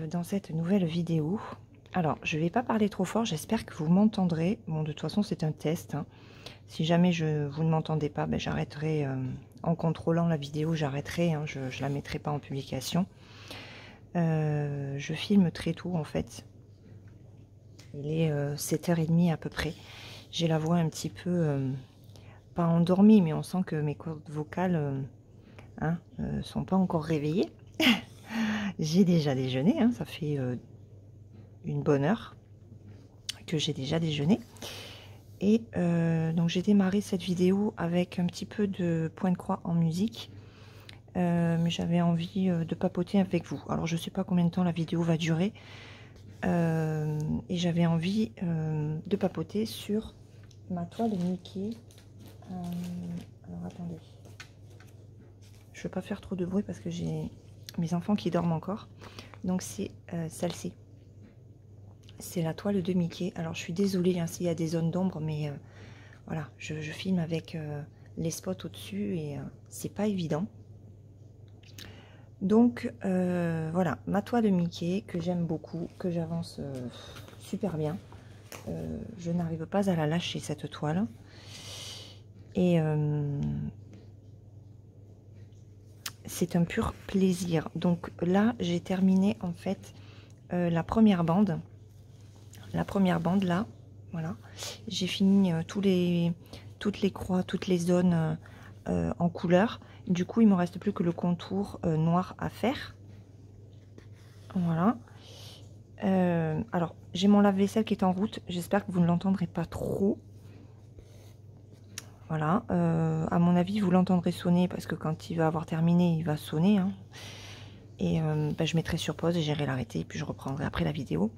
dans cette nouvelle vidéo. Alors, je ne vais pas parler trop fort, j'espère que vous m'entendrez. Bon, de toute façon, c'est un test, hein. Si jamais vous ne m'entendez pas, ben, j'arrêterai, en contrôlant la vidéo, j'arrêterai, hein, je ne la mettrai pas en publication. Je filme très tôt, en fait. Il est 7h30 à peu près. J'ai la voix un petit peu, pas endormie, mais on sent que mes cordes vocales sont pas encore réveillées. J'ai déjà déjeuné, hein, ça fait une bonne heure que j'ai déjà déjeuné. Et donc j'ai démarré cette vidéo avec un petit peu de point de croix en musique. Mais j'avais envie de papoter avec vous. Alors je sais pas combien de temps la vidéo va durer. Et j'avais envie de papoter sur ma toile Mickey. Alors attendez. Je ne veux pas faire trop de bruit parce que j'ai mes enfants qui dorment encore. Donc c'est celle-ci. C'est la toile de Mickey. Alors je suis désolée hein, s'il y a des zones d'ombre, mais voilà, je filme avec les spots au-dessus et c'est pas évident. Donc voilà, ma toile de Mickey que j'aime beaucoup, que j'avance super bien. Je n'arrive pas à la lâcher cette toile. Et c'est un pur plaisir. Donc là, j'ai terminé en fait la première bande. La première bande là, voilà. J'ai fini toutes les croix, toutes les zones en couleur. Du coup, il me reste plus que le contour noir à faire. Voilà. Alors, j'ai mon lave-vaisselle qui est en route. J'espère que vous ne l'entendrez pas trop. Voilà. À mon avis, vous l'entendrez sonner parce que quand il va avoir terminé, il va sonner. Hein. Et ben, je mettrai sur pause et j'irai l'arrêter. Et puis je reprendrai après la vidéo.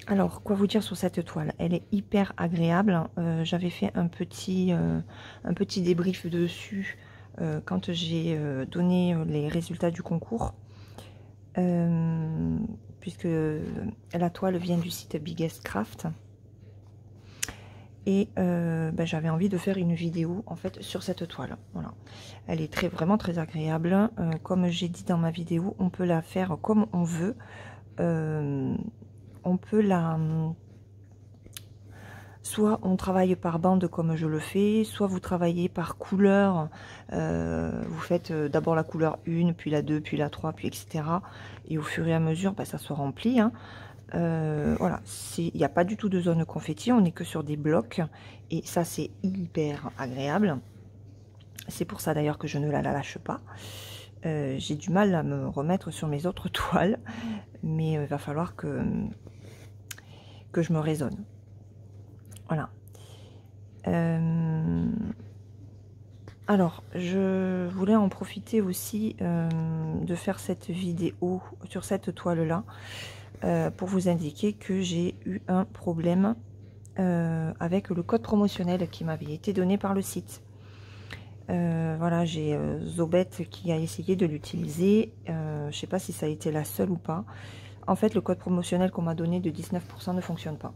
Alors, quoi vous dire sur cette toile? Elle est hyper agréable. J'avais fait un petit débrief dessus quand j'ai donné les résultats du concours. Puisque la toile vient du site Biggest Craft. Et ben, j'avais envie de faire une vidéo en fait sur cette toile. Voilà. Elle est vraiment très agréable. Comme j'ai dit dans ma vidéo, on peut la faire comme on veut. On peut soit on travaille par bande comme je le fais, soit vous travaillez par couleur. Vous faites d'abord la couleur 1, puis la 2, puis la 3, puis etc. Et au fur et à mesure, ben, ça se remplit. Hein. Voilà, il n'y a pas du tout de zone confetti, on n'est que sur des blocs. Et ça, c'est hyper agréable. C'est pour ça d'ailleurs que je ne la lâche pas. J'ai du mal à me remettre sur mes autres toiles. Mais il va falloir que je me raisonne. Voilà. Alors, je voulais en profiter aussi de faire cette vidéo sur cette toile-là pour vous indiquer que j'ai eu un problème avec le code promotionnel qui m'avait été donné par le site. Voilà, j'ai Zobet qui a essayé de l'utiliser. Je ne sais pas si ça a été la seule ou pas. En fait, le code promotionnel qu'on m'a donné de 19% ne fonctionne pas.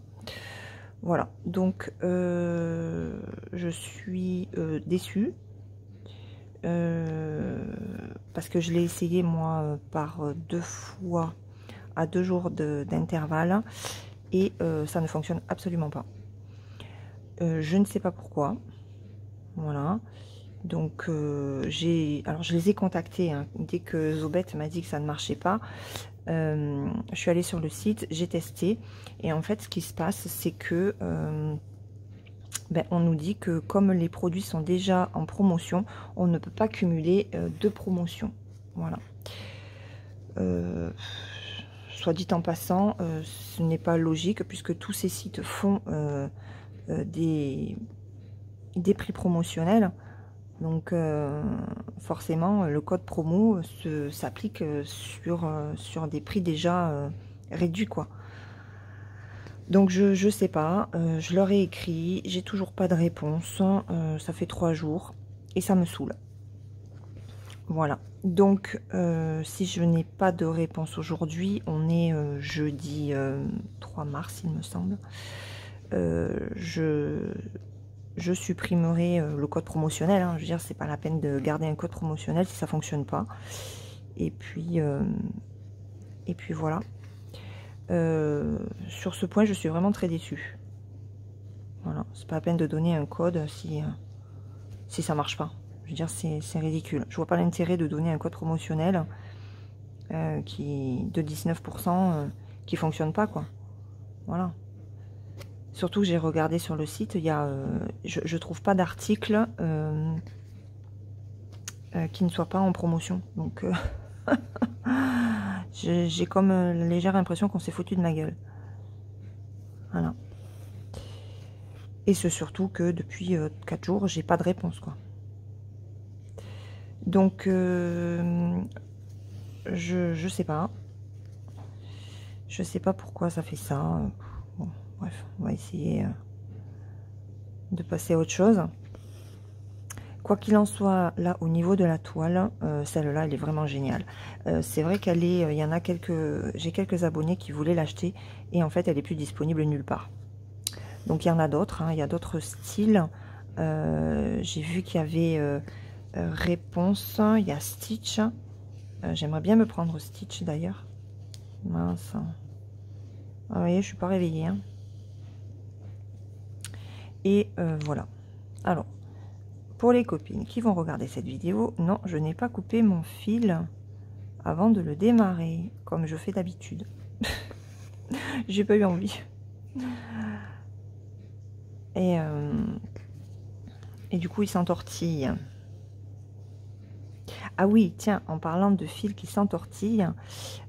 Voilà, donc je suis déçue. Parce que je l'ai essayé, moi, par 2 fois, à 2 jours d'intervalle. Et ça ne fonctionne absolument pas. Je ne sais pas pourquoi. Voilà. Donc, alors je les ai contactés. Hein, dès que Zobet m'a dit que ça ne marchait pas. Je suis allée sur le site, j'ai testé et en fait ce qui se passe c'est que ben, on nous dit que comme les produits sont déjà en promotion, on ne peut pas cumuler deux promotions. Voilà. Soit dit en passant, ce n'est pas logique puisque tous ces sites font des prix promotionnels. Donc forcément le code promo s'applique sur des prix déjà réduits quoi. Donc je sais pas, je leur ai écrit, j'ai toujours pas de réponse, ça fait 3 jours et ça me saoule. Voilà, donc si je n'ai pas de réponse aujourd'hui, on est jeudi 3 mars il me semble, je supprimerai le code promotionnel. Hein. Je veux dire, c'est pas la peine de garder un code promotionnel si ça fonctionne pas. Et puis voilà. Sur ce point, je suis vraiment très déçue. Voilà, c'est pas la peine de donner un code si ça marche pas. Je veux dire, c'est ridicule. Je vois pas l'intérêt de donner un code promotionnel de 19% qui fonctionne pas, quoi. Voilà. Surtout que j'ai regardé sur le site, il y a, je trouve pas d'article qui ne soit pas en promotion. Donc, j'ai comme légère impression qu'on s'est foutu de ma gueule. Voilà. Et c'est surtout que depuis 4 jours, j'ai pas de réponse, quoi. Donc, je sais pas. Je sais pas pourquoi ça fait ça. Bon, bref, on va essayer de passer à autre chose. Quoi qu'il en soit, là, au niveau de la toile, celle-là, elle est vraiment géniale. C'est vrai qu'elle est, il y en a j'ai quelques abonnés qui voulaient l'acheter et en fait, elle est plus disponible nulle part. Donc, il y en a d'autres, hein, il y a d'autres styles. J'ai vu qu'il y avait Réponse, il y a Stitch. J'aimerais bien me prendre Stitch d'ailleurs. Mince. Ah, vous voyez, je suis pas réveillée. Hein. Et voilà. Alors, pour les copines qui vont regarder cette vidéo, non, je n'ai pas coupé mon fil avant de le démarrer, comme je fais d'habitude. J'ai pas eu envie. Et du coup, il s'entortille. Ah oui, tiens, en parlant de fil qui s'entortille,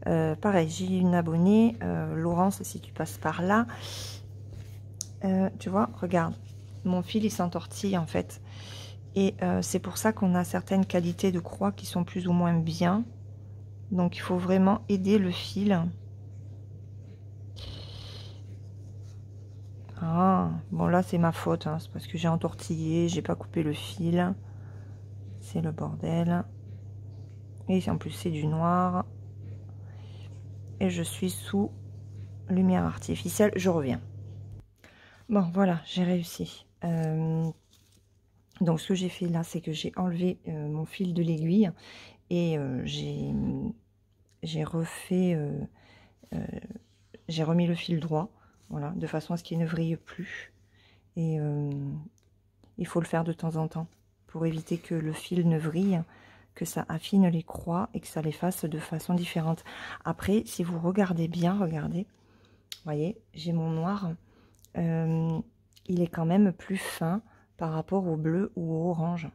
pareil, j'ai une abonnée, Laurence, si tu passes par là, tu vois, regarde, mon fil il s'entortille en fait. Et c'est pour ça qu'on a certaines qualités de croix qui sont plus ou moins bien. Donc il faut vraiment aider le fil. Ah, bon là c'est ma faute, hein, c'est parce que j'ai entortillé, j'ai pas coupé le fil. C'est le bordel. Et en plus c'est du noir. Et je suis sous lumière artificielle, je reviens. Bon voilà, j'ai réussi. Donc ce que j'ai fait là, c'est que j'ai enlevé mon fil de l'aiguille et j'ai refait, j'ai remis le fil droit, voilà, de façon à ce qu'il ne vrille plus. Et il faut le faire de temps en temps pour éviter que le fil ne vrille, que ça affine les croix et que ça les fasse de façon différente. Après, si vous regardez bien, regardez, voyez, j'ai mon noir, il est quand même plus fin par rapport au bleu ou au orange.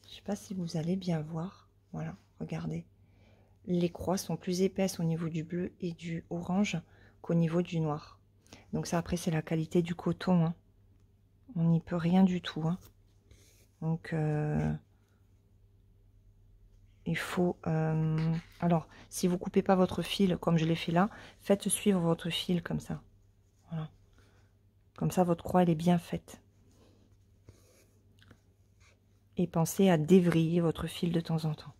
Je sais pas si vous allez bien voir. Voilà, regardez. Les croix sont plus épaisses au niveau du bleu et du orange qu'au niveau du noir. Donc ça, après, c'est la qualité du coton. Hein. On n'y peut rien du tout. Hein. Donc, il faut... alors, si vous coupez pas votre fil, comme je l'ai fait là, faites suivre votre fil comme ça. Voilà. Comme ça, votre croix, elle est bien faite. Et pensez à dévriller votre fil de temps en temps.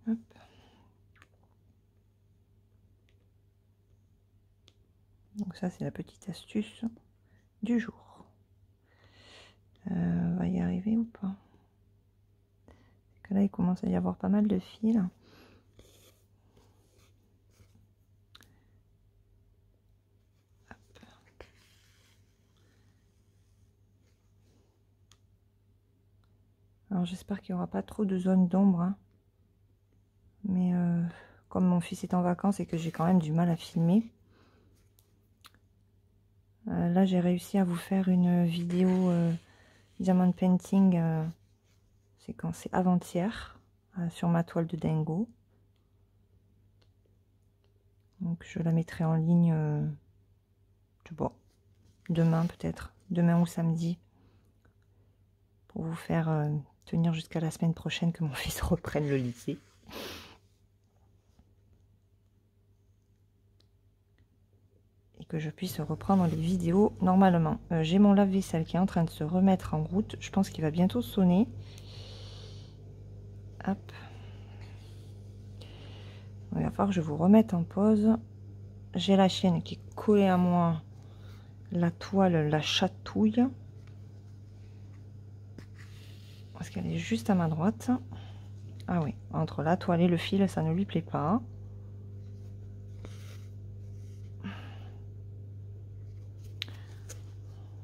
Hop. Donc ça, c'est la petite astuce du jour. On va y arriver ou pas? Parce que là, il commence à y avoir pas mal de fils. Alors j'espère qu'il n'y aura pas trop de zones d'ombre. Hein. Mais comme mon fils est en vacances et que j'ai quand même du mal à filmer, là j'ai réussi à vous faire une vidéo diamond painting. C'est quand c'est avant-hier sur ma toile de dingo. Donc je la mettrai en ligne, je sais pas, demain peut-être, demain ou samedi, pour vous faire tenir jusqu'à la semaine prochaine que mon fils reprenne le lycée. Et que je puisse reprendre les vidéos normalement. J'ai mon lave-vaisselle qui est en train de se remettre en route. Je pense qu'il va bientôt sonner. Hop. Il va falloir que je vous remette en pause. J'ai la chienne qui est collée à moi. La toile la chatouille. Parce qu'elle est juste à ma droite. Ah oui, entre la toile et le fil, ça ne lui plaît pas.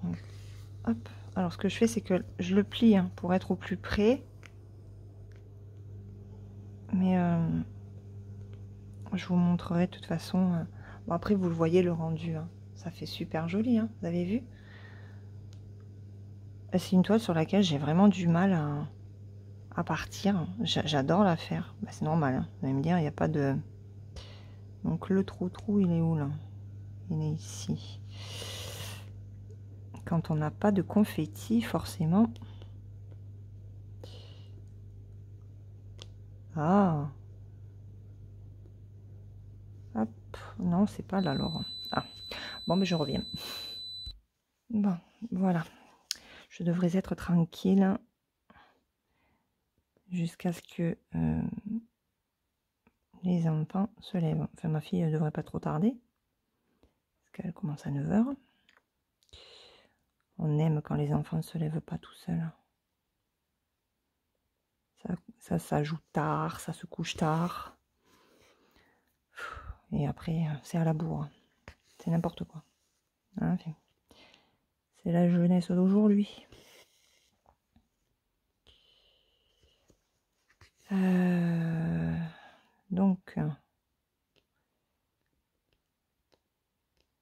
Donc, hop. Alors ce que je fais, c'est que je le plie hein, pour être au plus près. Mais je vous montrerai de toute façon. Bon, après, vous le voyez le rendu. Hein. Ça fait super joli, hein, vous avez vu? C'est une toile sur laquelle j'ai vraiment du mal à partir. J'adore la faire. Bah, c'est normal. Hein. Vous allez me dire, il n'y a pas de... Donc le trou, il est où là? Il est ici. Quand on n'a pas de confetti, forcément... Ah! Hop. Non, c'est pas là, alors. Ah. Bon, mais je reviens. Bon, voilà. Je devrais être tranquille jusqu'à ce que les enfants se lèvent. Enfin, ma fille ne devrait pas trop tarder, parce qu'elle commence à 9 h. On aime quand les enfants ne se lèvent pas tout seuls. Ça joue tard, ça se couche tard. Et après, c'est à la bourre. C'est n'importe quoi. Hein, c'est la jeunesse d'aujourd'hui. Donc,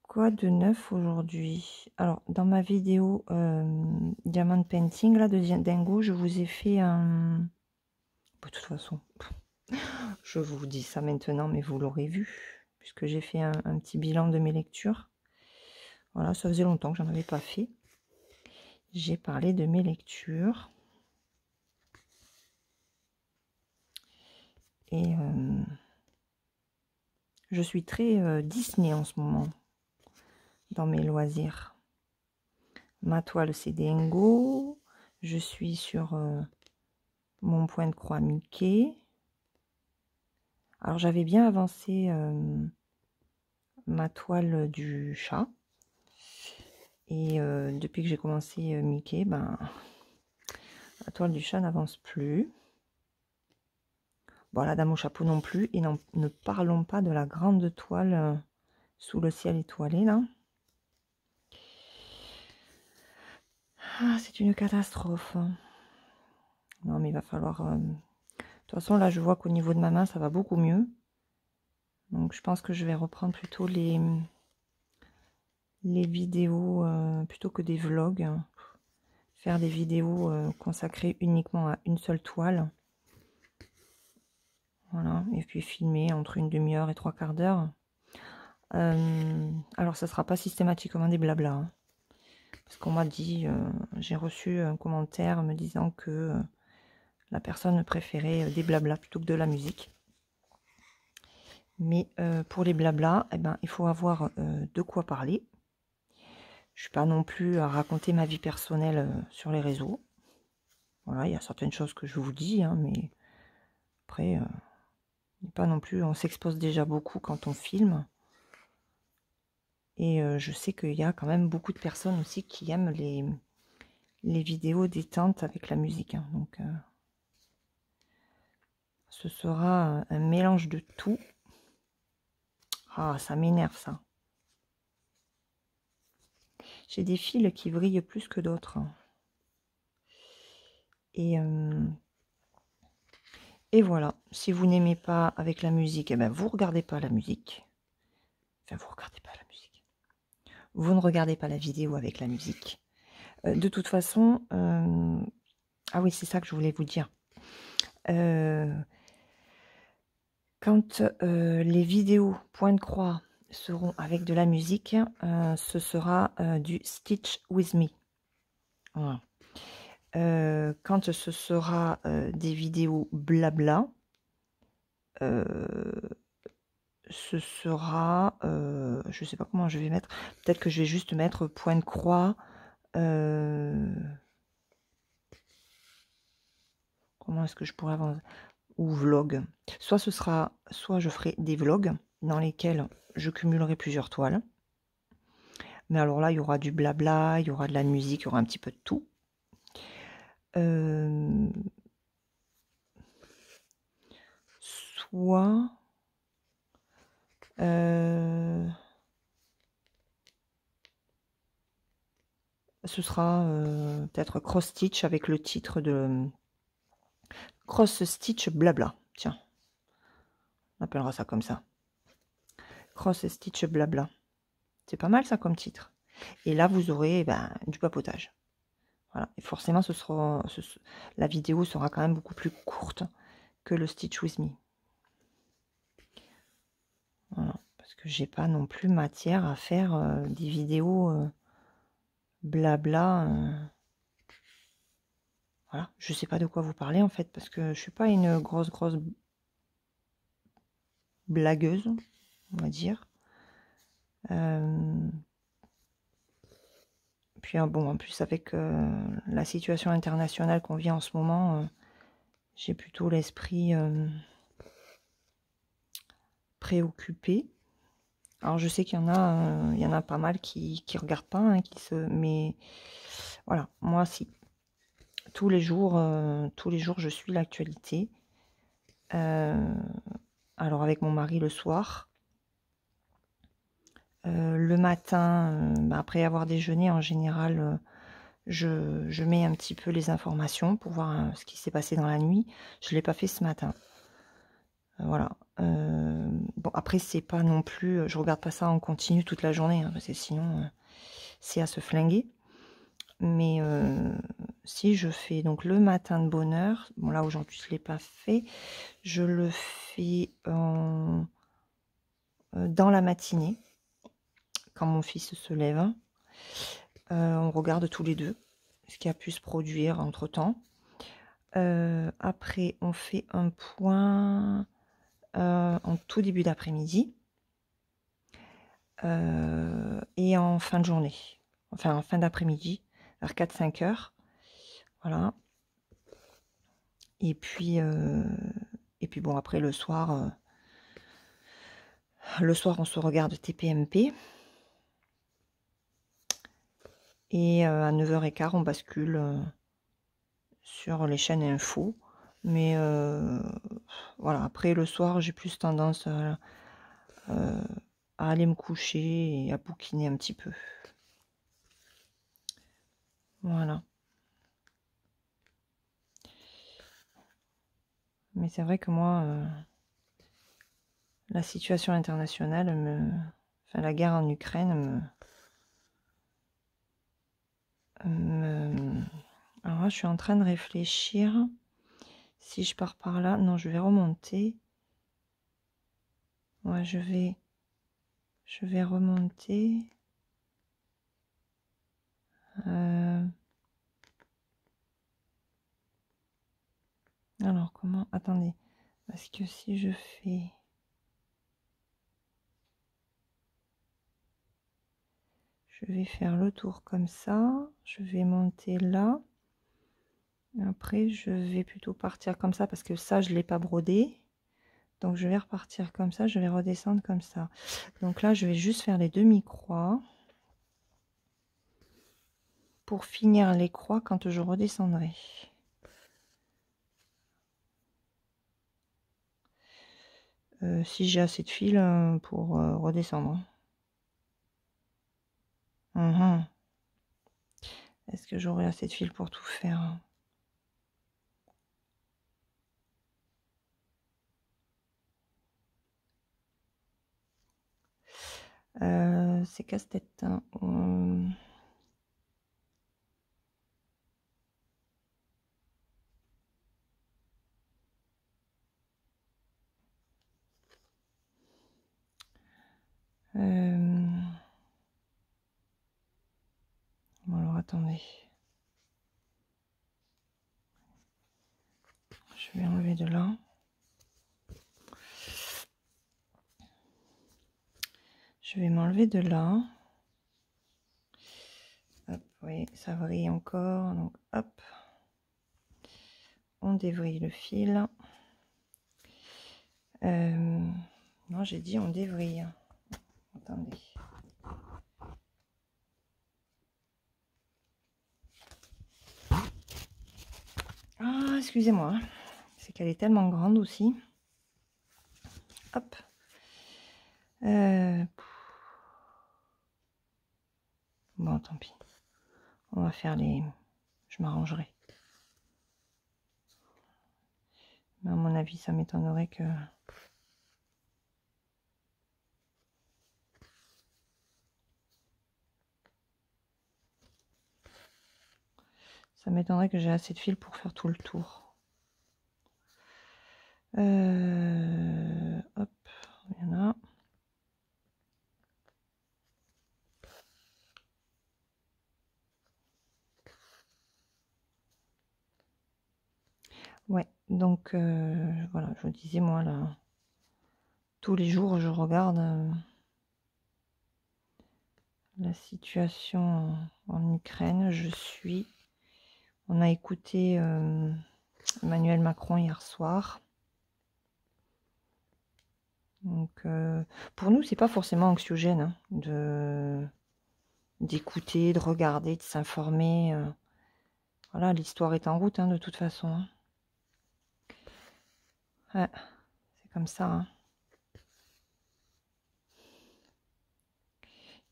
quoi de neuf aujourd'hui? Alors, dans ma vidéo Diamond Painting là, de Dingo, je vous ai fait un... De toute façon, je vous dis ça maintenant, mais vous l'aurez vu, puisque j'ai fait un petit bilan de mes lectures. Voilà, ça faisait longtemps que j'en avais pas fait. J'ai parlé de mes lectures. Et je suis très Disney en ce moment, dans mes loisirs. Ma toile, c'est Dingo. Je suis sur mon point de croix Mickey. Alors, j'avais bien avancé ma toile du chat. Et depuis que j'ai commencé Mickey, ben, la toile du chat n'avance plus. Bon, la dame au chapeau non plus. Et ne parlons pas de la grande toile sous le ciel étoilé, là. Ah, c'est une catastrophe. Non, mais il va falloir... De toute façon, là, je vois qu'au niveau de ma main, ça va beaucoup mieux. Donc, je pense que je vais reprendre plutôt les vidéos plutôt que des vlogs. Faire des vidéos consacrées uniquement à une seule toile. Voilà, et puis filmer entre une demi-heure et 3/4 d'heure. Alors, ça ne sera pas systématiquement des blablas. Hein, parce qu'on m'a dit, j'ai reçu un commentaire me disant que la personne préférait des blablas plutôt que de la musique. Mais pour les blablas, eh ben, il faut avoir de quoi parler. Je ne suis pas non plus à raconter ma vie personnelle sur les réseaux. Voilà, il y a certaines choses que je vous dis, hein, mais après... pas non plus, on s'expose déjà beaucoup quand on filme. Et je sais qu'il y a quand même beaucoup de personnes aussi qui aiment les vidéos détente avec la musique. Hein. Donc, ce sera un mélange de tout. Ah, ça m'énerve ça. J'ai des fils qui brillent plus que d'autres. Et voilà, si vous n'aimez pas avec la musique, eh ben vous ne regardez pas la musique. Enfin, vous ne regardez pas la musique. Vous ne regardez pas la vidéo avec la musique. De toute façon, ah oui, c'est ça que je voulais vous dire. Quand les vidéos point de croix seront avec de la musique, ce sera du Stitch With Me. Voilà. Quand ce sera des vidéos blabla, ce sera, je sais pas comment je vais mettre, peut-être que je vais juste mettre point de croix, comment est-ce que je pourrais avancer, ou vlog. Soit je ferai des vlogs dans lesquels je cumulerai plusieurs toiles. Mais alors là, il y aura du blabla, il y aura de la musique, il y aura un petit peu de tout. soit ce sera peut-être cross stitch avec le titre de cross stitch blabla. Tiens, on appellera ça comme ça. Cross stitch blabla. C'est pas mal ça comme titre. Et là vous aurez du papotage. Voilà. Et forcément la vidéo sera quand même beaucoup plus courte que le Stitch With Me. Voilà. Parce que j'ai pas non plus matière à faire des vidéos blabla. Voilà, je sais pas de quoi vous parlez en fait, parce que je suis pas une grosse blagueuse, on va dire. Puis bon, en plus avec la situation internationale qu'on vit en ce moment, j'ai plutôt l'esprit préoccupé. Alors je sais qu'il y en a pas mal qui regardent pas, hein, mais voilà, moi si. Tous les jours je suis l'actualité. Alors avec mon mari le soir. Le matin, après avoir déjeuné, en général, je mets un petit peu les informations pour voir ce qui s'est passé dans la nuit. Je ne l'ai pas fait ce matin. Voilà. Bon, après, c'est pas non plus... Je regarde pas ça en continu toute la journée, hein, parce que sinon, c'est à se flinguer. Mais si je fais donc le matin de bonne heure, bon là aujourd'hui je ne l'ai pas fait, je le fais dans la matinée, quand mon fils se lève. On regarde tous les deux ce qui a pu se produire entre temps. Après on fait un point en tout début d'après-midi et en fin de journée, enfin en fin d'après-midi, vers 4-5 heures. Voilà. Et puis bon, après le soir, on se regarde TPMP. Et à 9h15, on bascule sur les chaînes info. Mais voilà, après le soir, j'ai plus tendance à aller me coucher et à bouquiner un petit peu. Voilà. Mais c'est vrai que moi, la situation internationale, enfin la guerre en Ukraine Alors là, je suis en train de réfléchir. Si je pars par là, non, je vais remonter. Ouais, je vais remonter. Alors, comment? Attendez. Parce que si je fais... Je vais faire le tour comme ça. Je vais monter là. Après, je vais plutôt partir comme ça parce que ça, je ne l'ai pas brodé. Donc, je vais repartir comme ça. Je vais redescendre comme ça. Donc là, je vais juste faire les demi-croix pour finir les croix quand je redescendrai. Si j'ai assez de fil pour redescendre. Est-ce que j'aurai assez de fil pour tout faire? C'est casse-tête. Hein. Bon, alors attendez. Je vais enlever de là. Je vais m'enlever de là. Hop, oui, ça vrille encore. Donc, hop. On dévrille le fil. Non, j'ai dit on dévrille. Attendez. Ah, excusez-moi, hein. C'est qu'elle est tellement grande aussi. Hop. Bon, tant pis. On va faire les... Je m'arrangerai. Mais à mon avis, ça m'étonnerait que... Ça m'étonnerait que j'ai assez de fil pour faire tout le tour. Hop, il y en a. Ouais, donc voilà, je vous disais, moi, là, tous les jours, je regarde la situation en Ukraine. Je suis... On a écouté Emmanuel Macron hier soir. Donc, pour nous, c'est pas forcément anxiogène hein, d'écouter, de regarder, de s'informer. Voilà, l'histoire est en route hein, de toute façon. Hein. Ouais, c'est comme ça. Hein.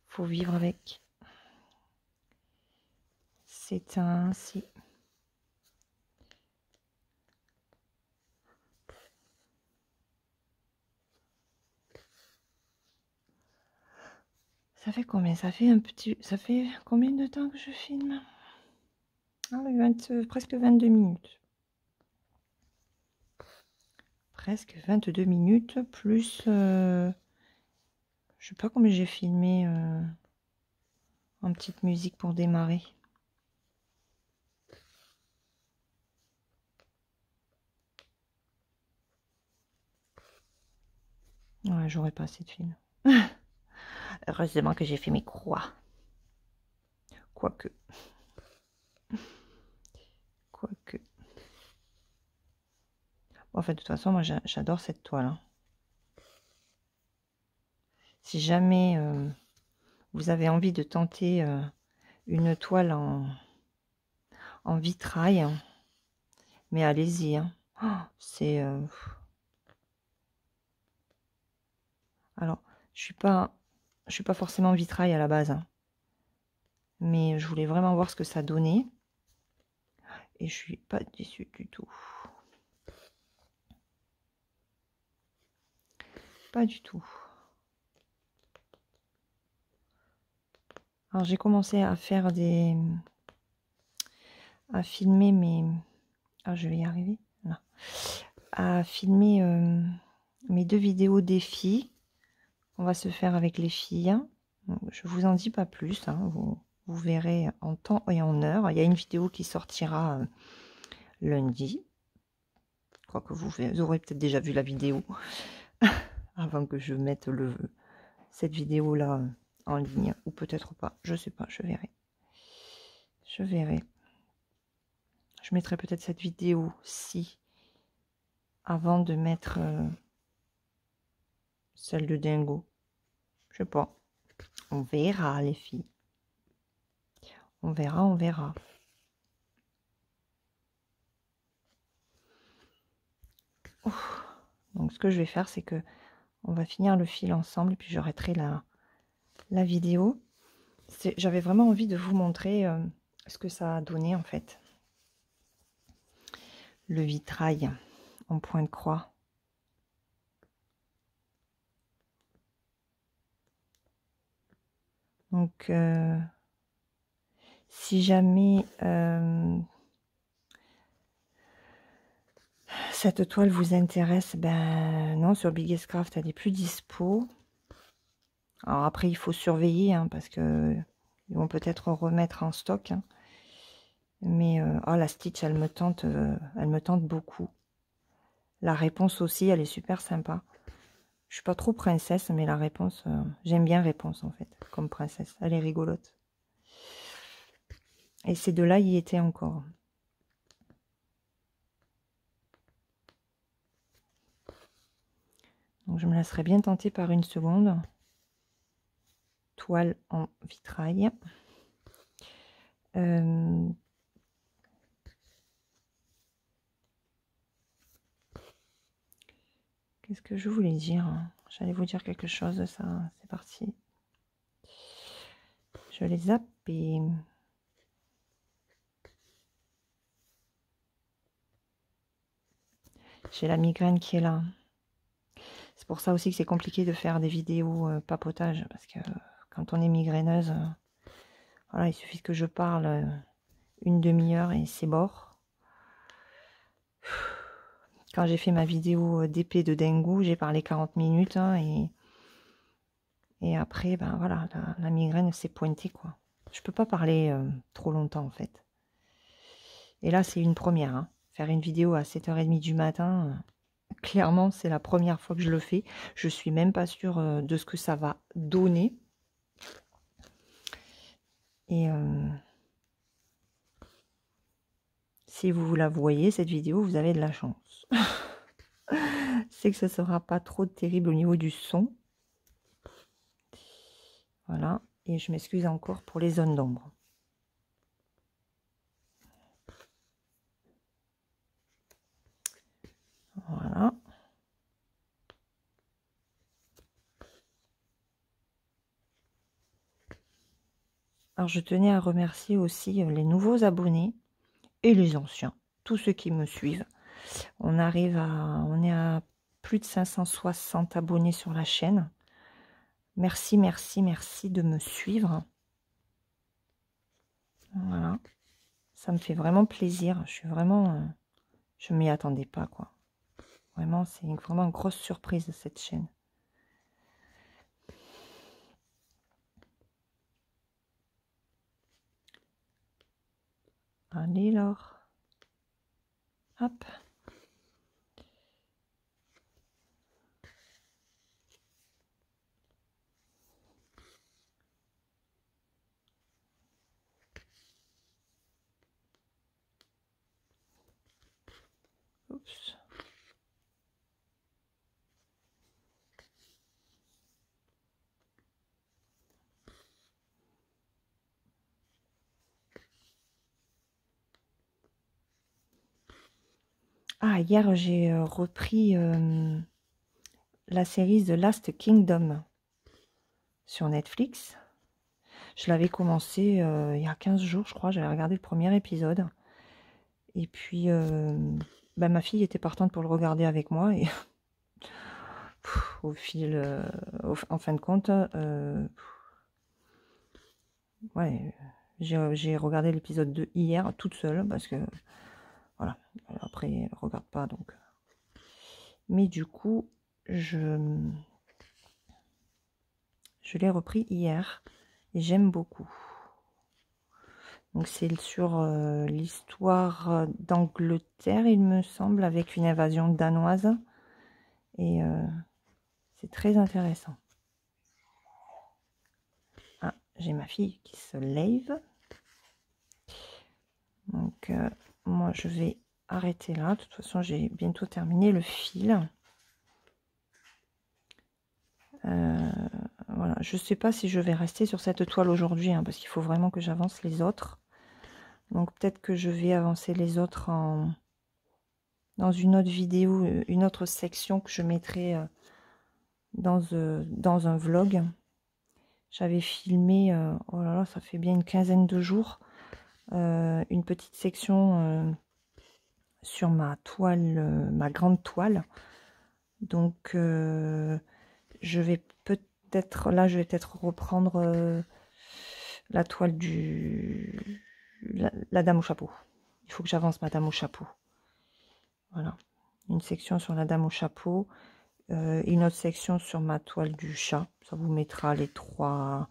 Faut vivre avec. C'est ainsi. Ça fait combien? Ça fait combien de temps que je filme? Ah oui, presque 22 minutes. Presque 22 minutes, plus... je sais pas combien j'ai filmé en petite musique pour démarrer. Ouais, j'aurais pas assez de films. Heureusement que j'ai fait mes croix. Quoique. Quoique. En fait, de toute façon, moi, j'adore cette toile. Hein. Si jamais vous avez envie de tenter une toile en vitrail, hein, mais allez-y. Hein. Oh, c'est... Alors, je suis pas forcément vitrail à la base. Hein, mais je voulais vraiment voir ce que ça donnait. Et je suis pas déçue du tout. Pas du tout. Alors j'ai commencé à faire à filmer mes... Ah, je vais y arriver. Non. À filmer mes 2 vidéos défis. On va se faire avec les filles. Donc, je vous en dis pas plus. Hein. Vous verrez en temps et en heure. Il y a une vidéo qui sortira lundi. Je crois que vous aurez peut-être déjà vu la vidéo avant que je mette cette vidéo-là en ligne. Ou peut-être pas. Je sais pas. Je verrai. Je verrai. Je mettrai peut-être cette vidéo-ci avant de mettre celle de Dingo. Je sais pas. On verra, les filles. On verra, on verra. Ouf. Donc, ce que je vais faire, c'est que on va finir le fil ensemble et puis j'arrêterai la vidéo. J'avais vraiment envie de vous montrer ce que ça a donné, en fait. Le vitrail en point de croix. Donc, si jamais cette toile vous intéresse, ben non, sur Biggest Craft, elle n'est plus dispo. Alors après, il faut surveiller, hein, parce que ils vont peut-être remettre en stock. Hein. Mais oh, la Stitch, elle me tente beaucoup. La réponse aussi, elle est super sympa. Je suis pas trop princesse, mais la réponse, j'aime bien réponse en fait, comme princesse. Elle est rigolote. Et ces deux-là y étaient encore. Donc je me laisserai bien tenter par une seconde. Toile en vitrail. Qu'est-ce que je voulais dire? J'allais vous dire quelque chose de ça. C'est parti. Je l'ai zappé. J'ai la migraine qui est là. C'est pour ça aussi que c'est compliqué de faire des vidéos papotage. Parce que quand on est migraineuse, voilà, il suffit que je parle une demi-heure et c'est mort. Quand j'ai fait ma vidéo d'épée de Dengue, j'ai parlé 40 minutes. Hein, et après, ben voilà, la migraine s'est pointée, quoi. Je peux pas parler trop longtemps, en fait. Et là, c'est une première. Hein. Faire une vidéo à 7h30 du matin, clairement, c'est la première fois que je le fais. Je suis même pas sûre de ce que ça va donner. Et si vous la voyez, cette vidéo, vous avez de la chance. C'est que ça sera pas trop terrible au niveau du son. Voilà. Et je m'excuse encore pour les zones d'ombre. Voilà. Alors, je tenais à remercier aussi les nouveaux abonnés et les anciens, tous ceux qui me suivent. On est à plus de 560 abonnés sur la chaîne. Merci, merci, merci de me suivre. Voilà. Ça me fait vraiment plaisir. Je suis vraiment... je ne m'y attendais pas, quoi. Vraiment, c'est vraiment une grosse surprise de cette chaîne. Allez, Laure. Hop. Oups. Ah, hier, j'ai repris la série The Last Kingdom sur Netflix. Je l'avais commencé il y a 15 jours, je crois. J'avais regardé le premier épisode. Et puis, bah, ma fille était partante pour le regarder avec moi. Et en fin de compte, ouais, j'ai regardé l'épisode 2 hier toute seule. Parce que, voilà, après, elle ne regarde pas. Donc. Mais du coup, je l'ai repris hier. Et j'aime beaucoup. Donc c'est sur l'histoire d'Angleterre, il me semble, avec une invasion danoise. Et c'est très intéressant. Ah, j'ai ma fille qui se lève. Donc moi je vais arrêter là. De toute façon, j'ai bientôt terminé le fil. Voilà, je ne sais pas si je vais rester sur cette toile aujourd'hui, hein, parce qu'il faut vraiment que j'avance les autres. Donc peut-être que je vais avancer les autres dans une autre vidéo, une autre section que je mettrai dans un vlog. J'avais filmé, oh là là, ça fait bien une quinzaine de jours, une petite section sur ma toile, ma grande toile. Donc je vais peut-être, là je vais peut-être reprendre la toile la dame au chapeau. Il faut que j'avance ma dame au chapeau. Voilà, une section sur la dame au chapeau, une autre section sur ma toile du chat. Ça vous mettra les 3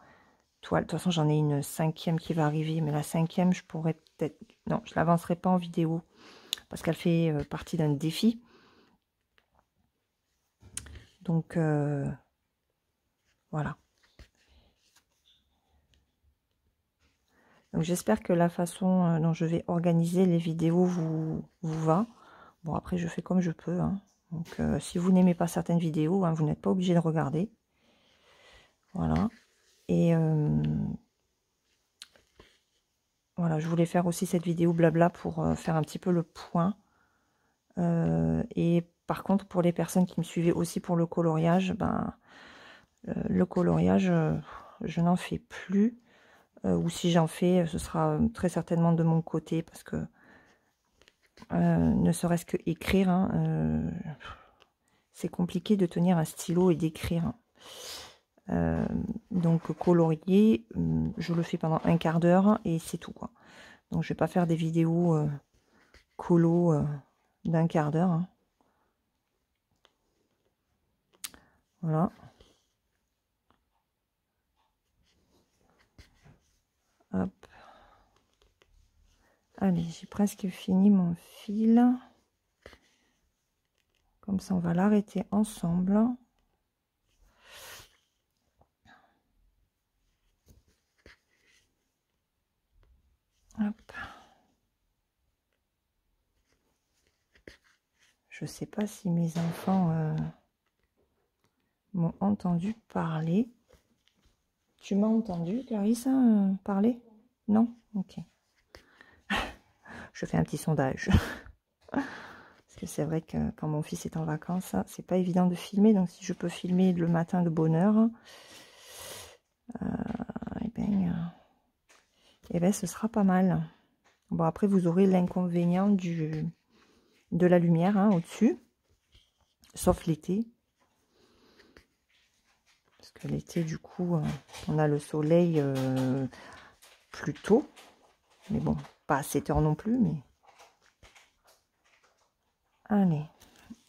toiles. De toute façon, j'en ai une 5e qui va arriver, mais la 5e, je pourrais peut-être... Non, je ne l'avancerai pas en vidéo, parce qu'elle fait partie d'un défi. Donc, voilà. Donc j'espère que la façon dont je vais organiser les vidéos vous va. Bon, après, je fais comme je peux. Hein. Donc, si vous n'aimez pas certaines vidéos, hein, vous n'êtes pas obligé de regarder. Voilà. Et voilà, je voulais faire aussi cette vidéo blabla pour faire un petit peu le point. Et Par contre, pour les personnes qui me suivaient aussi pour le coloriage, ben, le coloriage, je n'en fais plus. Ou si j'en fais, ce sera très certainement de mon côté, parce que ne serait-ce que écrire, hein, c'est compliqué de tenir un stylo et d'écrire. Donc colorier, je le fais pendant un quart d'heure et c'est tout, quoi. Donc je vais pas faire des vidéos colo d'un quart d'heure. Hein. Voilà. Hop. Allez, j'ai presque fini mon fil. Comme ça, on va l'arrêter ensemble. Hop. Je sais pas si mes enfants m'ont entendu parler. Tu m'as entendu, Clarisse, parler? Non? Ok. Je fais un petit sondage. Parce que c'est vrai que quand mon fils est en vacances, c'est pas évident de filmer. Donc si je peux filmer le matin de bonne heure, eh ben, ce sera pas mal. Bon, après, vous aurez l'inconvénient de la lumière hein, au-dessus. Sauf l'été. Parce que l'été, du coup, on a le soleil plus tôt. Mais bon, pas à 7 heures non plus, mais... Allez,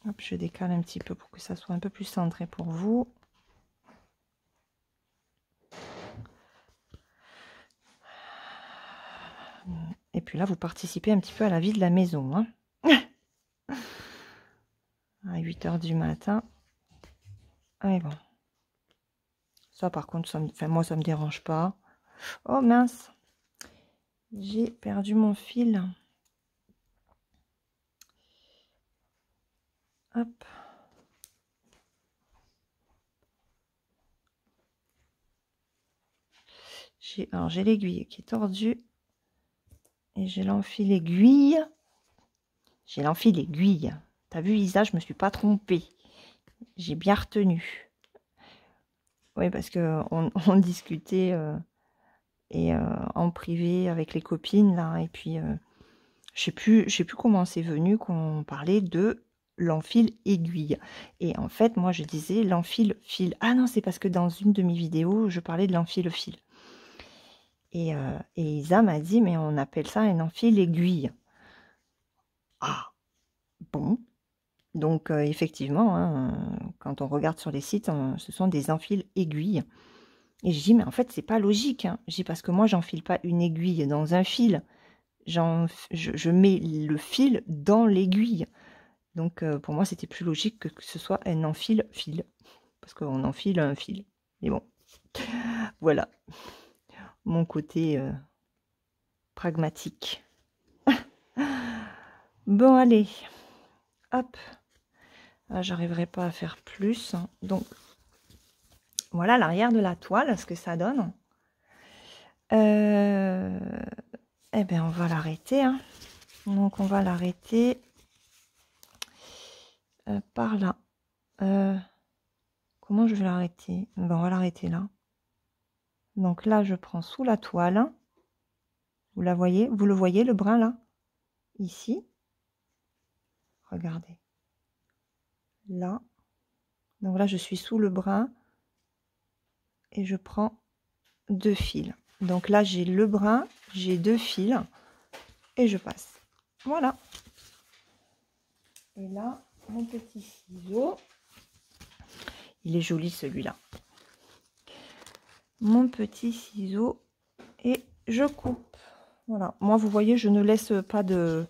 hop, je décale un petit peu pour que ça soit un peu plus centré pour vous. Et puis là, vous participez un petit peu à la vie de la maison. Hein. À 8 heures du matin. Allez, bon. Ça, par contre, moi, ça me dérange pas. Oh, mince. J'ai perdu mon fil. Hop. Alors, j'ai l'aiguille qui est tordue. Et j'ai l'enfil aiguille. J'ai l'enfil aiguille. T'as vu, Isa, je me suis pas trompée. J'ai bien retenu. Oui, parce que on discutait en privé avec les copines, là. Et puis, je sais plus comment c'est venu qu'on parlait de l'enfil aiguille. Et en fait, moi, je disais l'enfil fil. Ah non, c'est parce que dans une de mes vidéos, je parlais de l'enfil fil. Et Isa m'a dit, mais on appelle ça un enfil aiguille. Ah, bon. Donc, effectivement, hein, quand on regarde sur les sites, ce sont des enfils aiguilles. Et je dis, mais en fait, c'est pas logique. Hein. Je dis, parce que moi, j'enfile pas une aiguille dans un fil. Je mets le fil dans l'aiguille. Donc, pour moi, c'était plus logique que ce soit un enfil-fil. Parce qu'on enfile un fil. Mais bon, voilà. Mon côté pragmatique. Bon, allez. Hop. J'arriverai pas à faire plus. Hein. Donc, voilà l'arrière de la toile, ce que ça donne. Eh bien, on va l'arrêter. Hein. Donc, on va l'arrêter par là. Comment je vais l'arrêter? Ben, on va l'arrêter là. Donc là, je prends sous la toile. Vous la voyez? Vous le voyez, le brin là? Ici. Regardez. Là. Donc là, je suis sous le brin. Et je prends 2 fils. Donc là, j'ai le brin, j'ai 2 fils. Et je passe. Voilà. Et là, mon petit ciseau. Il est joli celui-là. Mon petit ciseau. Et je coupe. Voilà. Moi, vous voyez, je ne laisse pas de...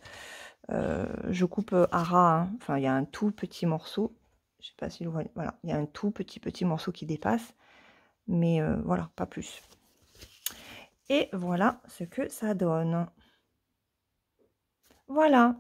je coupe à ras. Hein. Enfin, il y a un tout petit morceau. Je sais pas si vous voyez. Voilà. Il y a un tout petit morceau qui dépasse. Mais voilà, pas plus. Et voilà ce que ça donne. Voilà.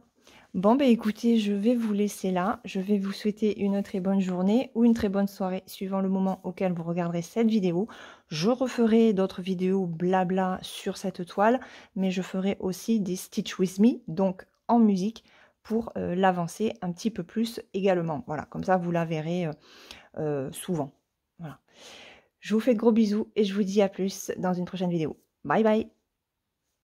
Bon, ben écoutez, je vais vous laisser là. Je vais vous souhaiter une très bonne journée ou une très bonne soirée, suivant le moment auquel vous regarderez cette vidéo. Je referai d'autres vidéos blabla sur cette toile, mais je ferai aussi des Stitch With Me, donc en musique, pour l'avancer un petit peu plus également. Voilà, comme ça, vous la verrez souvent. Voilà. Je vous fais de gros bisous et je vous dis à plus dans une prochaine vidéo. Bye bye!